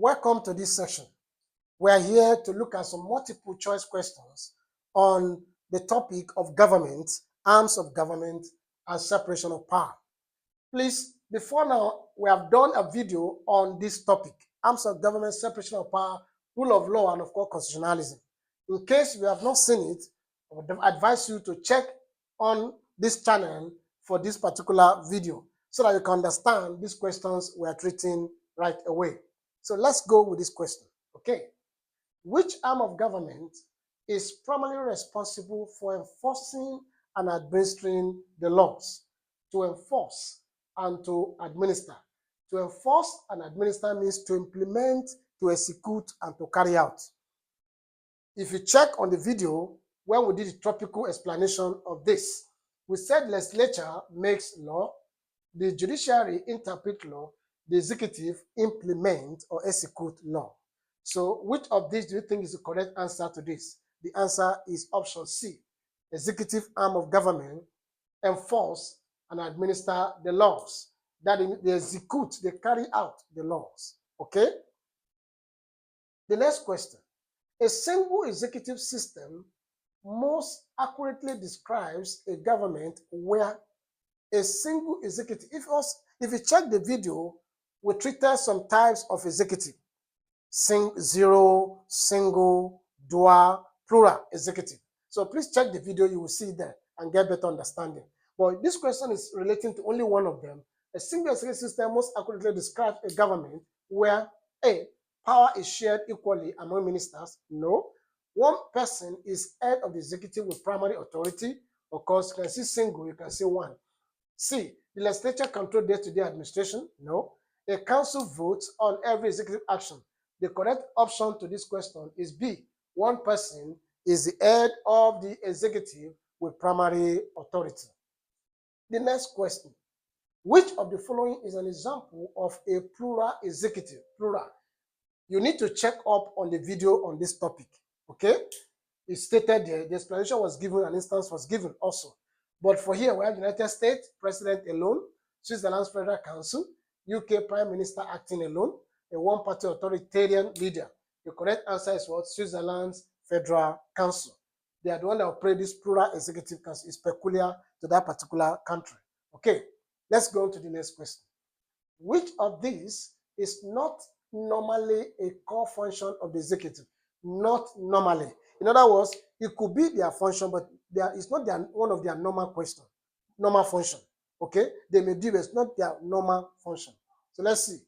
Welcome to this session. We are here to look at some multiple choice questions on the topic of government, arms of government, and separation of power. Please, before now, we have done a video on this topic, arms of government, separation of power, rule of law, and of course, constitutionalism. In case you have not seen it, I would advise you to check on this channel for this particular video so that you can understand these questions we are treating right away. So let's go with this question, okay? Which arm of government is primarily responsible for enforcing and administering the laws? To enforce and to administer. To enforce and administer means to implement, to execute, and to carry out. If you check on the video, when we did the topical explanation of this, we said legislature makes law, the judiciary interpret law, the executive implement or execute law. So which of these do you think is the correct answer to this? The answer is option C. Executive arm of government enforce and administer the laws. That they execute, they carry out the laws. Okay? The next question. A single executive system most accurately describes a government where a single executive, if you check the video, we treated some types of executive. Zero, single, dual, plural executive. So please check the video, you will see there and get better understanding. But this question is relating to only one of them. A single executive system most accurately describes a government where A, power is shared equally among ministers. No. One person is head of the executive with primary authority. Of course, you can see single, you can see one. C, the legislature controls day-to-day administration. No. A council votes on every executive action. The correct option to this question is B. One person is the head of the executive with primary authority. The next question. Which of the following is an example of a plural executive? Plural. You need to check up on the video on this topic. Okay? It's stated there. The explanation was given, an instance was given also. But for here, we have United States, President alone, Switzerland's Federal Council, UK Prime Minister acting alone, a one-party authoritarian leader. The correct answer is what? Switzerland's Federal Council. They are the one that operate this plural executive council. It's peculiar to that particular country. Okay, let's go on to the next question. Which of these is not normally a core function of the executive? Not normally. In other words, it could be their function, but it's not one of their normal function. Okay, they may do it, it's not their normal function. So let's see.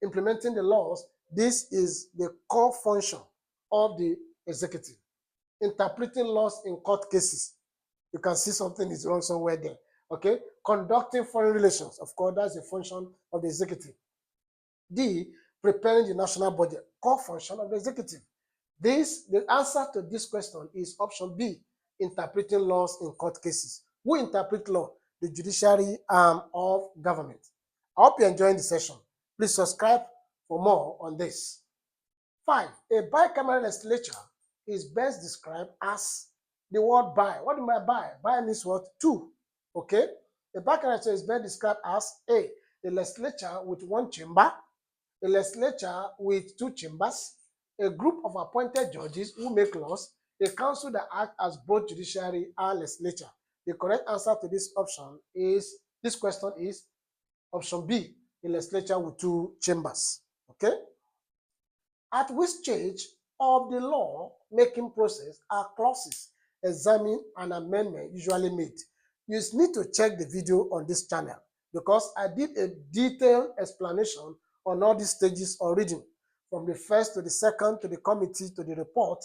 Implementing the laws, this is the core function of the executive. Interpreting laws in court cases. You can see something is wrong somewhere there. Okay, conducting foreign relations, of course, that's the function of the executive. D, preparing the national budget, core function of the executive. The answer to this question is option B, interpreting laws in court cases. Who interpret law? The judiciary arm of government. I hope you're enjoying the session. Please subscribe for more on this. 5, a bicameral legislature is best described as the word bi. What do I mean by bi? Bi means what? Two. Okay? A bicameral legislature is best described as A, legislature with one chamber, a legislature with two chambers, a group of appointed judges who make laws, a council that acts as both judiciary and legislature. The correct answer to this question is option B, a legislature with two chambers. Okay? At which stage of the law-making process are clauses examined and amendment usually made? You need to check the video on this channel because I did a detailed explanation on all these stages of reading, from the first to the second to the committee to the report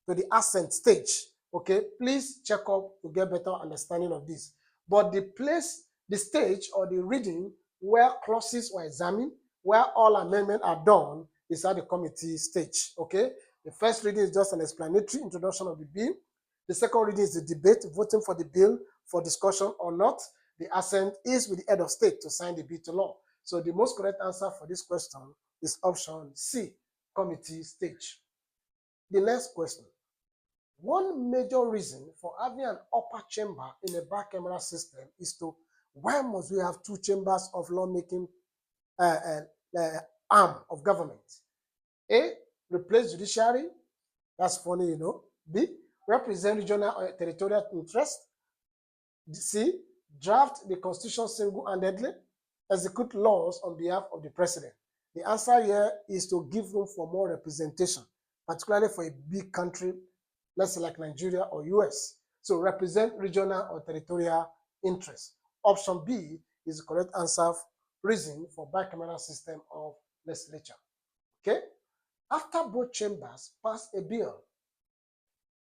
to the assent stage. Okay, please check up to get better understanding of this. But the stage or the reading where clauses were examined, where all amendments are done, is at the committee stage. Okay, the first reading is just an explanatory introduction of the bill. The second reading is the debate, voting for the bill for discussion or not. The assent is with the head of state to sign the bill to law. So the most correct answer for this question is option C, committee stage. The next question. One major reason for having an upper chamber in a bicameral system is why must we have two chambers of lawmaking arm of government? A, replace judiciary. That's funny, you know. B, represent regional or territorial interest. C, draft the constitution single-handedly, execute laws on behalf of the president. The answer here is to give room for more representation, particularly for a big country, let's say like Nigeria or US. So represent regional or territorial interests. Option B is the correct answer, reason for bicameral system of legislature. Okay? After both chambers pass a bill,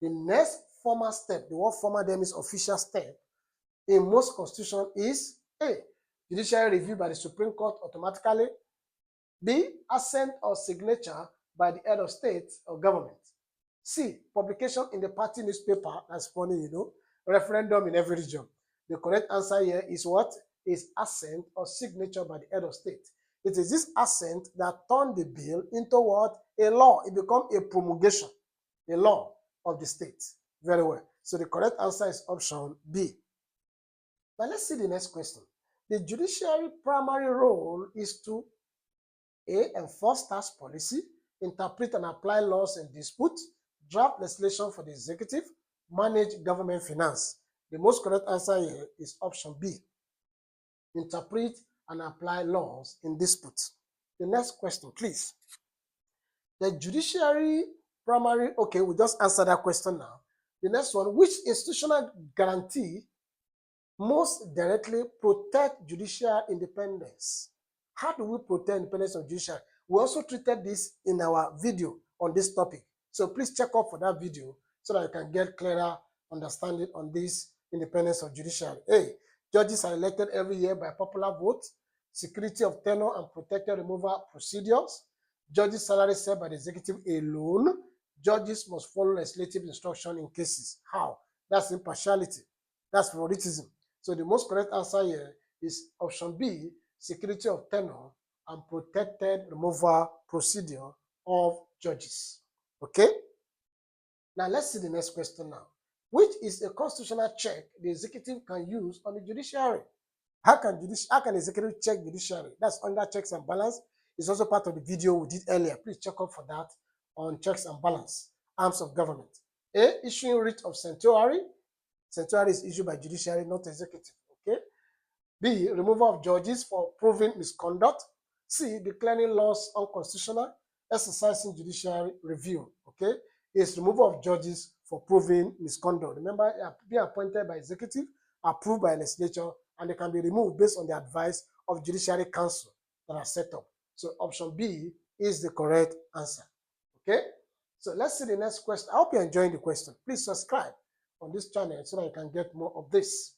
the next formal step, the word formal there means official step, in most constitutions is A, judiciary review by the Supreme Court automatically. B, assent or signature by the head of state or government. C, publication in the party newspaper. That's funny, you know. Referendum in every region. The correct answer here is what? Is assent or signature by the head of state. It is this assent that turned the bill into what? A law. It becomes a promulgation, a law of the state. Very well. So the correct answer is option B. Now let's see the next question. The judiciary primary role is to A, enforce tax policy, interpret and apply laws in dispute, draft legislation for the executive, manage government finance. The most correct answer here is option B, interpret and apply laws in dispute. The next question, please. The judiciary primary, okay, we just answered that question now. The next one, which institutional guarantee most directly protect judicial independence? How do we protect independence of judiciary? We also treated this in our video on this topic. So please check out for that video so that you can get clearer understanding on this independence of judiciary. A, judges are elected every year by popular vote, security of tenure and protected removal procedures, judges' salary set by the executive alone, judges must follow legislative instruction in cases. How? That's impartiality. That's favoritism. So the most correct answer here is option B, security of tenure and protected removal procedure of judges. Okay? Now let's see the next question now. Which is a constitutional check the executive can use on the judiciary? How can the executive check judiciary? That's under checks and balance. It's also part of the video we did earlier. Please check out for that on checks and balance, arms of government. A, issuing writ of certiorari. Certiorari is issued by judiciary, not executive. Okay. B, removal of judges for proving misconduct. C, declaring laws unconstitutional, exercising judiciary review. Okay, is removal of judges for proving misconduct. Remember, they are being appointed by executive, approved by legislature, and they can be removed based on the advice of judiciary council that are set up. So option B is the correct answer. Okay, so let's see the next question. I hope you're enjoying the question. Please subscribe on this channel so that you can get more of this.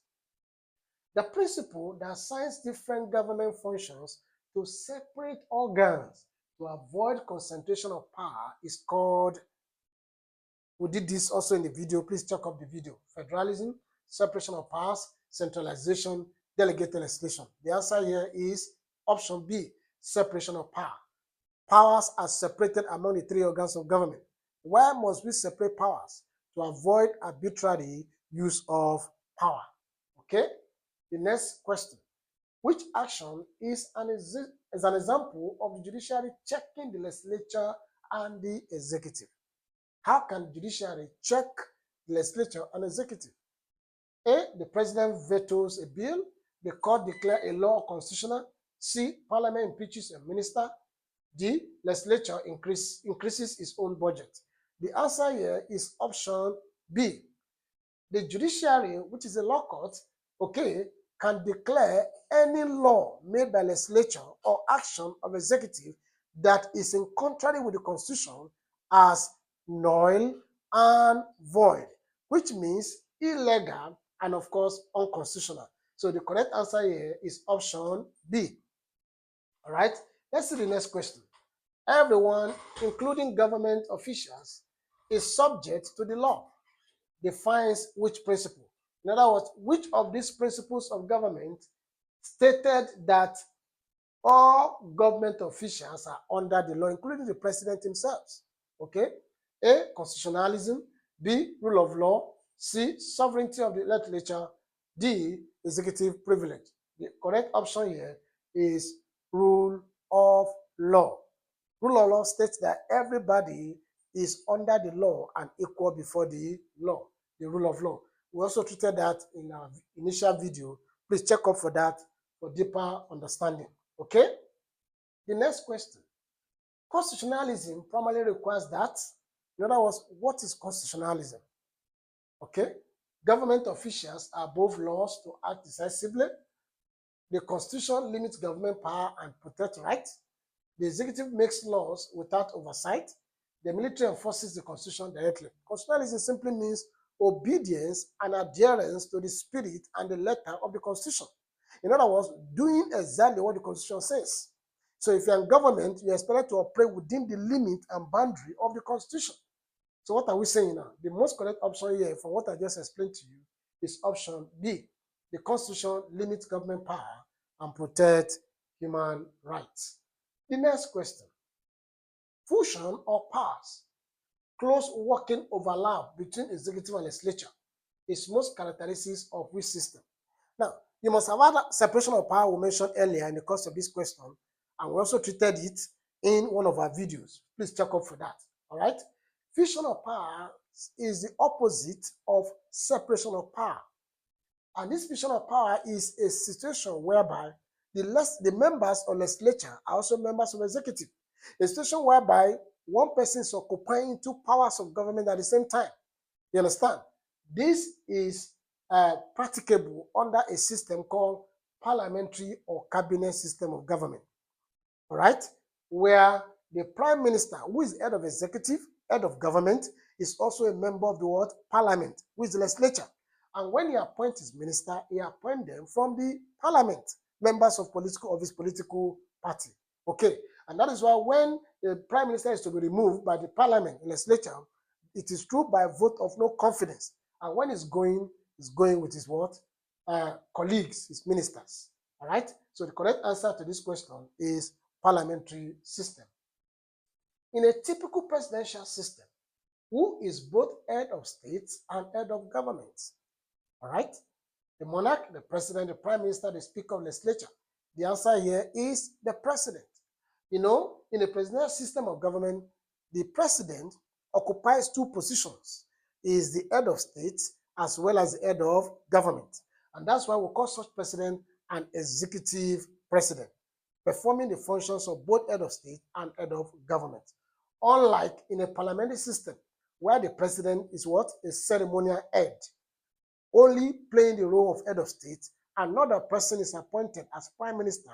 The principle that assigns different government functions to separate organs to avoid concentration of power is called, we did this also in the video, please check out the video, federalism, separation of powers, centralization, delegated legislation. The answer here is option B, separation of power. Powers are separated among the three organs of government. Why must we separate powers? To avoid arbitrary use of power. Okay? The next question. Which action is an example of the judiciary checking the legislature and the executive? How can judiciary check the legislature and executive? A, the president vetoes a bill. The court declares a law constitutional. C, parliament impeaches a minister. D, legislature increases its own budget. The answer here is option B. The judiciary, which is a law court, okay, can declare any law made by legislature or action of executive that is in contrary with the constitution as null and void, which means illegal and of course unconstitutional. So the correct answer here is option B. All right, let's see the next question. Everyone, including government officials, is subject to the law. Defines which principle? In other words, which of these principles of government stated that all government officials are under the law, including the president himself? Okay. A, constitutionalism. B, rule of law. C, sovereignty of the legislature. D, executive privilege. The correct option here is rule of law. Rule of law states that everybody is under the law and equal before the law, the rule of law. We also treated that in our initial video. Please check up for that for deeper understanding. Okay? The next question. Constitutionalism primarily requires that. In other words, what is constitutionalism? Okay? Government officials are above laws to act decisively. The Constitution limits government power and protects rights. The executive makes laws without oversight. The military enforces the Constitution directly. Constitutionalism simply means obedience and adherence to the spirit and the letter of the Constitution. In other words, doing exactly what the Constitution says. So if you're in government, you're expected to operate within the limit and boundary of the Constitution. So what are we saying now? The most correct option here, from what I just explained to you, is option B. The Constitution limits government power and protects human rights. The next question. Fusion or powers, close working overlap between executive and legislature is most characteristics of which system? Now, you must have had separation of power we mentioned earlier in the course of this question, and we also treated it in one of our videos. Please check up for that. All right? Fusion of power is the opposite of separation of power. And this fusion of power is a situation whereby the members of legislature are also members of executive. A situation whereby one person is occupying two powers of government at the same time. You understand? This is practicable under a system called parliamentary or cabinet system of government. All right? Where the prime minister, who is head of executive, head of government, is also a member of the word parliament, who is the legislature. And when he appoints his minister, he appoints them from the parliament, members of his political party. Okay? And that is why when the prime minister is to be removed by the parliament, legislature, it is true by vote of no confidence. And when he's going with his what? Colleagues, his ministers. All right? So the correct answer to this question is parliamentary system. In a typical presidential system, who is both head of state and head of government? All right? The monarch, the president, the prime minister, the speaker of the legislature. The answer here is the president. You know, in a presidential system of government, the president occupies two positions. He is the head of state as well as the head of government. And that's why we call such president an executive president, performing the functions of both head of state and head of government. Unlike in a parliamentary system, where the president is what? A ceremonial head, only playing the role of head of state. Another person is appointed as prime minister,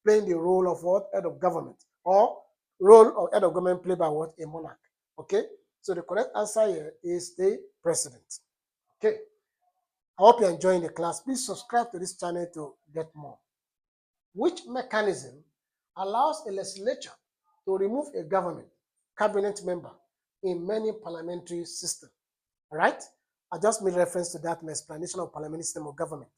playing the role of what? Head of government, or role of head of government played by what? A monarch. Okay? So the correct answer here is the president. Okay? I hope you're enjoying the class. Please subscribe to this channel to get more. Which mechanism allows a legislature to remove a government cabinet member in many parliamentary systems? All right? I just made reference to that in my explanation of parliamentary system of government.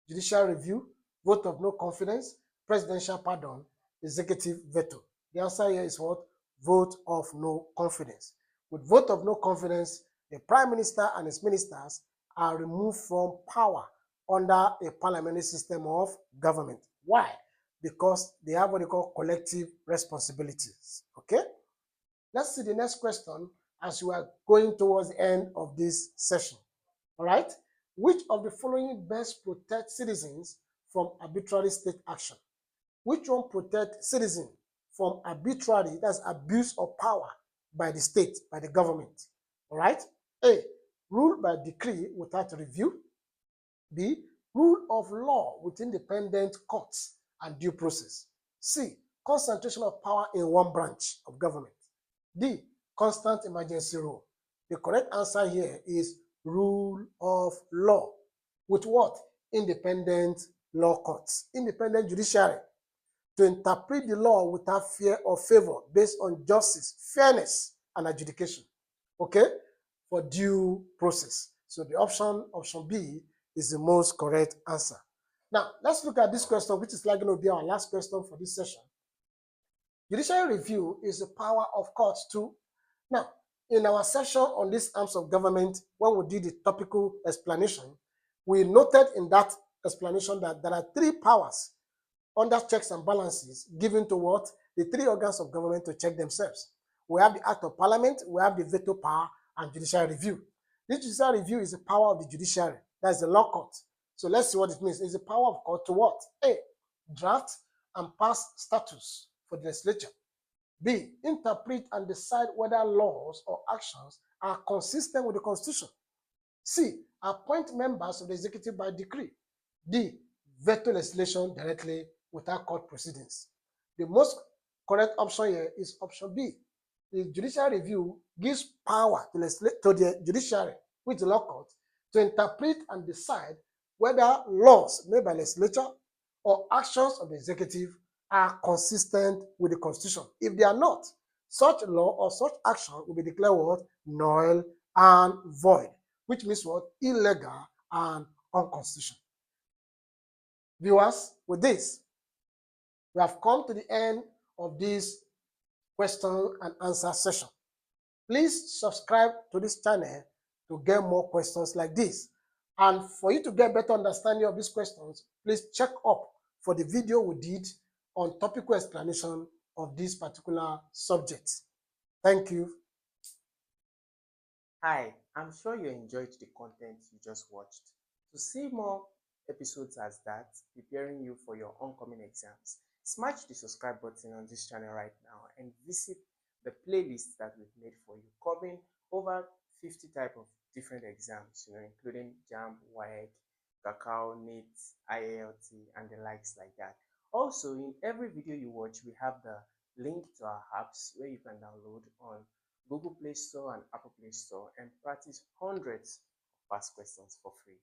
Judicial review, vote of no confidence, presidential pardon, executive veto. The answer here is what? Vote of no confidence. With vote of no confidence, the prime minister and his ministers are removed from power under a parliamentary system of government. Why? Because they have what they call collective responsibilities. Okay? Let's see the next question as we are going towards the end of this session. All right? Which of the following best protects citizens from arbitrary state action? Which one protects citizens from arbitrary, that's abuse of power by the state, by the government? All right? A, rule by decree without review. B, rule of law with independent courts and due process. C, concentration of power in one branch of government. D, constant emergency rule. The correct answer here is rule of law with what? Independent law courts, independent judiciary to interpret the law without fear or favor based on justice, fairness, and adjudication. Okay? For due process. So the option B is the most correct answer. Now, let's look at this question, which is likely to be our last question for this session. Judicial review is the power of courts to. Now, in our session on these arms of government, when we did the topical explanation, we noted in that explanation that there are three powers under checks and balances given to what? the three organs of government to check themselves. We have the Act of Parliament, we have the veto power, and judicial review. This judicial review is the power of the judiciary. That's the law court. So let's see what it means. It's the power of court to what? A, draft and pass statutes for the legislature. B, interpret and decide whether laws or actions are consistent with the Constitution. C, appoint members of the executive by decree. D, veto legislation directly without court proceedings. The most correct option here is option B. The judicial review gives power to the judiciary, which is the law court, to interpret and decide whether laws made by legislature or actions of the executive are consistent with the Constitution. If they are not, such law or such action will be declared what? Null and void, which means what? Illegal and unconstitutional. Viewers, with this, we have come to the end of this question and answer session. Please subscribe to this channel to get more questions like this. And for you to get better understanding of these questions, please check up for the video we did on topical explanation of this particular subject. Thank you. Hi, I'm sure you enjoyed the content you just watched. To see more episodes as that, preparing you for your oncoming exams, smash the subscribe button on this channel right now and visit the playlist that we've made for you, covering over 50 types of different exams, including JAMB, WAEC, Cacao, NET, IALT, and the likes like that. Also, in every video you watch, we have the link to our apps where you can download on Google Play Store and Apple Play Store and practice hundreds of past questions for free.